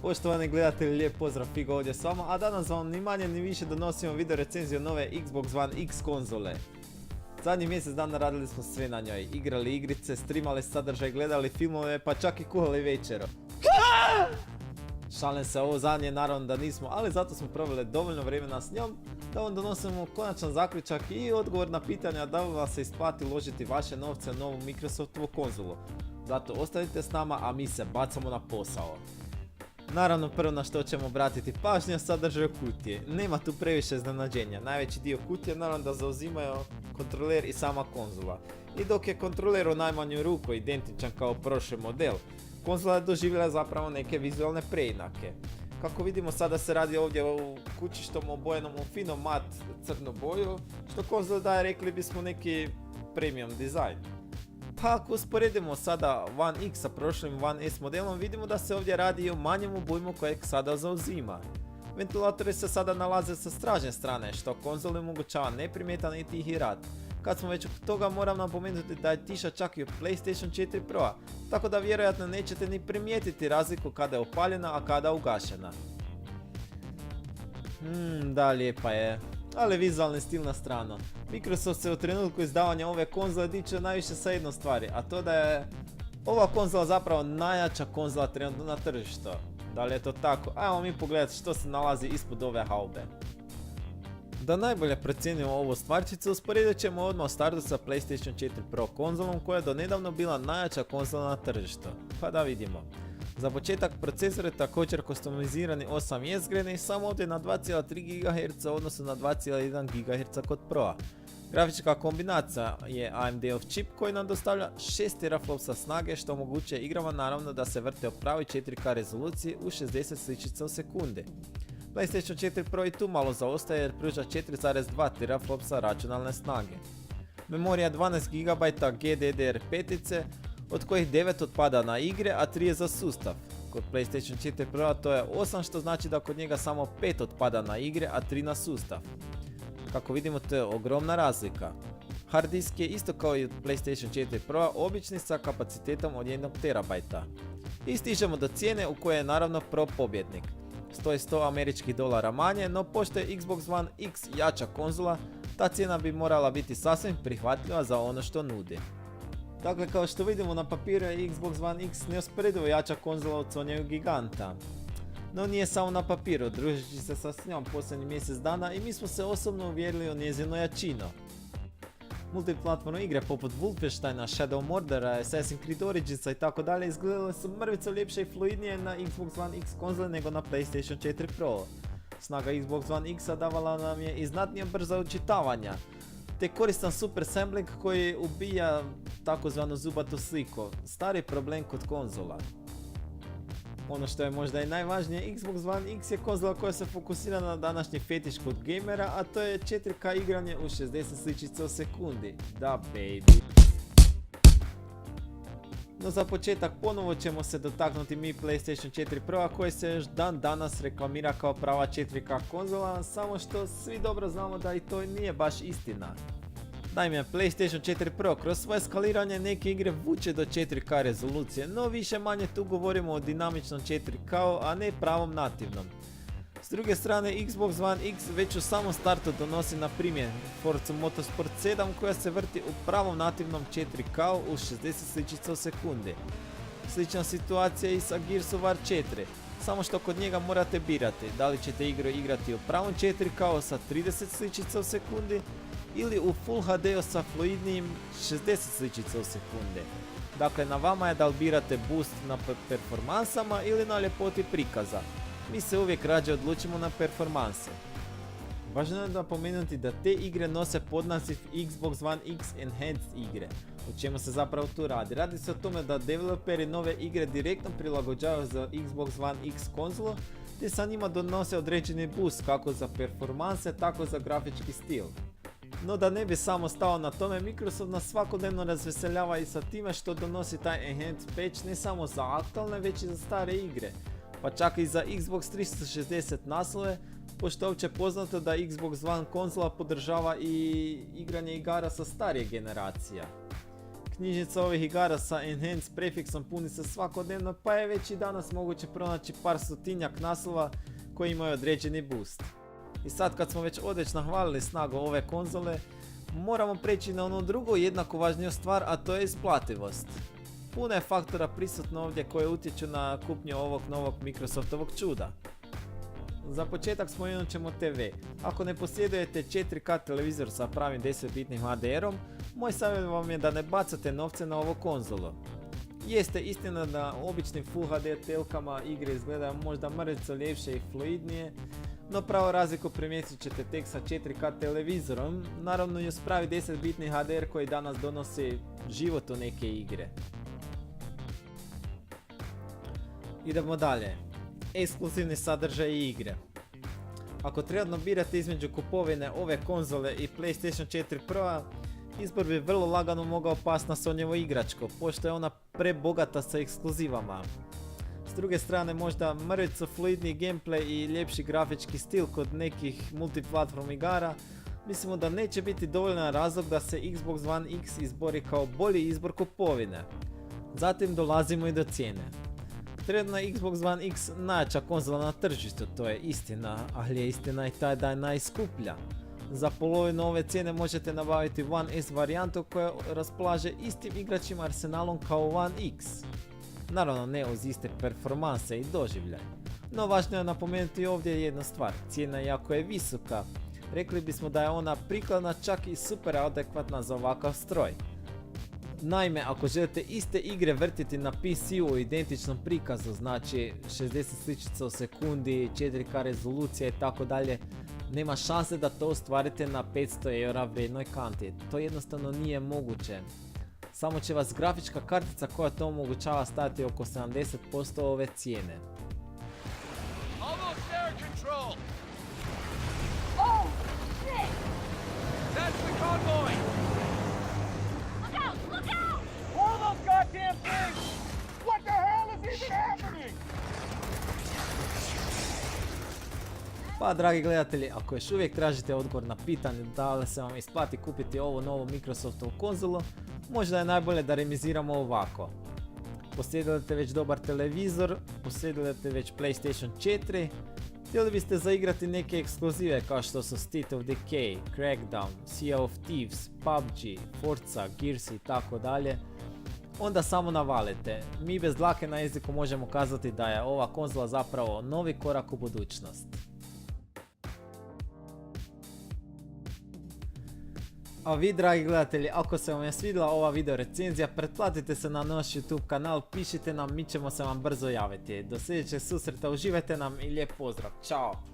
Poštovani gledatelji, lijep pozdrav, Figo ovdje s vama, a danas vam ni manje ni više donosimo video recenziju nove Xbox One X konzole. Zadnjih mjesec dana radili smo sve na njoj, igrali igrice, streamali sadržaj, gledali filmove, pa čak i kuhali večero. Šalim se, ovo zadnje naravno da nismo, ali zato smo proveli dovoljno vremena s njom da vam donosimo konačan zaključak i odgovor na pitanja da li vas se isplati uložiti vaše novce u novu Microsoftovu konzolu. Zato ostanite s nama, a mi se bacamo na posao. Naravno, prvo na što ćemo obratiti pažnju sadržaj kutije. Nema tu previše iznenađenja, najveći dio kutije naravno da zauzimaju kontroler i sama konzola. I dok je kontroler u najmanju ruku identičan kao prošli model, konzola je doživjela zapravo neke vizualne preinake. Kako vidimo, sada se radi ovdje u kućištom obojenom u finom mat crnu boju, što konzola daje, rekli bismo, neki premium dizajn. Pa ako usporedimo sada One X sa prošlim One S modelom, vidimo da se ovdje radi i o manjem obujmu kojeg sada zauzima. Ventilatori se sada nalaze sa stražnje strane, što konzoli omogućava neprimjetan i tihi rad. Kad smo već od toga, moram napomenuti da je tiša čak i u PlayStation 4 Pro, tako da vjerojatno nećete ni primijetiti razliku kada je upaljena, a kada ugašena. Da, lijepa je, ali vizualni stil na stranu. Microsoft se u trenutku izdavanja ove konzole diče najviše sa jednom stvari, a to da je ova konzola zapravo najjača konzola trenutno na tržištu. Da li je to tako? Ajmo mi pogledati što se nalazi ispod ove haube. Da najbolje procijenimo ovu stvarčicu, usporedit ćemo odmah u startu sa PlayStation 4 Pro konzolom koja je donedavno bila najjača konzola na tržištu. Pa da vidimo. Za početak, procesor je također customizirani 8 jezgreni, samo ovdje na 2,3 GHz u odnosu na 2,1 GHz kod Pro-a. Grafička kombinacija je AMD-ov čip koji nam dostavlja 6 teraflopsa snage, što omogućuje igrama naravno da se vrte u pravoj 4K rezoluciji u 60 sličica u sekundi. PlayStation 4 Pro i tu malo zaostaje jer pruža 4,2 teraflopsa računalne snage. Memorija 12 GB GDDR5, od kojih 9 otpada na igre, a 3 je za sustav. Kod PlayStation 4 Pro to je 8, što znači da kod njega samo 5 otpada na igre, a 3 na sustav. Kako vidimo, to je ogromna razlika. Hard disk je isto kao i od PlayStation 4 Pro obični sa kapacitetom od 1 TB. I stižemo do cijene u kojoj je naravno Pro pobjednik. Stoji $100 manje, no pošto je Xbox One X jača konzola, ta cijena bi morala biti sasvim prihvatljiva za ono što nudi. Dakle, kao što vidimo na papiru je Xbox One X neusporedivo jača konzola od Sonyjevog giganta. No nije samo na papiru, družeći se sa njom posljednjih mjesec dana i mi smo se osobno uvjerili o njezinu jačinu. Multiplatformne igre poput Wolfensteina, Shadow Mordora, Assassin's Creed Originsa i tako dalje izgledale su mrvice ljepše i fluidnije na Xbox One X konzole nego na PlayStation 4 Pro. Snaga Xbox One X-a davala nam je i znatnije brza učitavanja, te koristan super sampling koji ubija takozvanu zubatu sliku, stari problem kod konzola. Ono što je možda i najvažnije, Xbox One X je konzola koja se fokusira na današnji fetiš kod gamera, a to je 4K igranje u 60 sličica u sekundi. Da, baby. No za početak ponovo ćemo se dotaknuti mi PlayStation 4 Pro, koji se još dan danas reklamira kao prava 4K konzola, samo što svi dobro znamo da i to nije baš istina. Naime, PlayStation 4 Pro kroz svoje skaliranje neke igre vuče do 4K rezolucije, no više manje tu govorimo o dinamičnom 4K, a ne pravom nativnom. S druge strane, Xbox One X već u samom startu donosi na primjer Forza Motorsport 7 koja se vrti u pravom nativnom 4K u 60 sličica u sekundi. Slična situacija je i sa Gears of War 4, samo što kod njega morate birati da li ćete igru igrati u pravom 4K sa 30 sličica u sekundi ili u Full HD-u sa fluidnijim 60 sličica u sekundi. Dakle, na vama je da li birate boost na performansama ili na ljepoti prikaza. Mi se uvijek rađe odlučimo na performanse. Važno je napomenuti da te igre nose podnaziv Xbox One X Enhanced igre. O čemu se zapravo tu radi? Radi se o tome da developeri nove igre direktno prilagođavaju za Xbox One X konzolu, te sa njima donose određeni boost kako za performanse, tako za grafički stil. No da ne bi samo stao na tome, Microsoft nas svakodnevno razveseljava i sa time što donosi taj Enhanced patch ne samo za aktualne, već i za stare igre, pa čak i za Xbox 360 naslove, pošto je opće poznato da Xbox One konzola podržava i igranje igara sa starije generacija. Knjižnica ovih igara sa enhance prefiksom puni se svakodnevno, pa je već i danas moguće pronaći par stotinjak naslova koji imaju određeni boost. I sad kad smo već odveć nahvalili snagu ove konzole, moramo preći na onu drugu jednako važniju stvar, a to je isplativost. Puno je faktora prisutno ovdje koje utječu na kupnju ovog novog Microsoftovog čuda. Za početak spomenut ćemo TV. Ako ne posjedujete 4K televizor sa pravim 10-bitnim HDR-om, moj savjet vam je da ne bacate novce na ovu konzolu. Jeste istina da običnim Full HD telkama igre izgledaju možda mrvicu ljepše i fluidnije, no pravu razliku primijetit ćete tek sa 4K televizorom, naravno i uz pravi 10-bitni HDR koji danas donosi život u neke igre. Idemo dalje. Ekskluzivni sadržaj i igre. Ako trenutno birate između kupovine ove konzole i PlayStation 4 Pro, izbor bi vrlo lagano mogao pasti na Sonyovo igračko, pošto je ona prebogata sa ekskluzivama. S druge strane možda mrvicu fluidniji gameplay i ljepši grafički stil kod nekih multiplatform igara, mislimo da neće biti dovoljan razlog da se Xbox One X izbori kao bolji izbor kupovine. Zatim dolazimo i do cijene. Trenutno je Xbox One X najjača konzola na tržištu, to je istina, ali je istina i taj da je najskuplja. Za polovinu ove cijene možete nabaviti One S varijantu koja raspolaže istim igračkim arsenalom kao One X. Naravno ne uz iste performanse i doživljaj. No važno je napomenuti ovdje jednu stvar, cijena jako je visoka. Rekli bismo da je ona prikladna, čak i super adekvatna za ovakav stroj. Naime, ako želite iste igre vrtiti na PC-u u identičnom prikazu, znači 60 sličica u sekundi, 4K rezolucija i tako dalje, nema šanse da to ostvarite na 500 eura vrijednoj kanti. To jednostavno nije moguće. Samo će vas grafička kartica koja to omogućava stajati oko 70% ove cijene. Oh, shit! That's the convoy! Look out! Look out! More of those goddamn things! What the hell is even happening? Pa dragi gledatelji, ako još uvijek tražite odgovor na pitanje da li se vam isplati kupiti ovu novu Microsoftovu konzolu, možda je najbolje da remiziramo ovako. Posjedujete već dobar televizor, posjedujete već PlayStation 4, htjeli biste zaigrati neke ekskluzive kao što su State of Decay, Crackdown, Sea of Thieves, PUBG, Forza, Gears i tako dalje, onda samo navalite. Mi bez dlake na jeziku možemo kazati da je ova konzola zapravo novi korak u budućnost. A vi dragi gledatelji, ako se vam je svidjela ova video recenzija, pretplatite se na naš YouTube kanal, pišite nam, mi ćemo se vam brzo javiti. Do sljedećeg susreta, uživajte nam i lijep pozdrav, čao!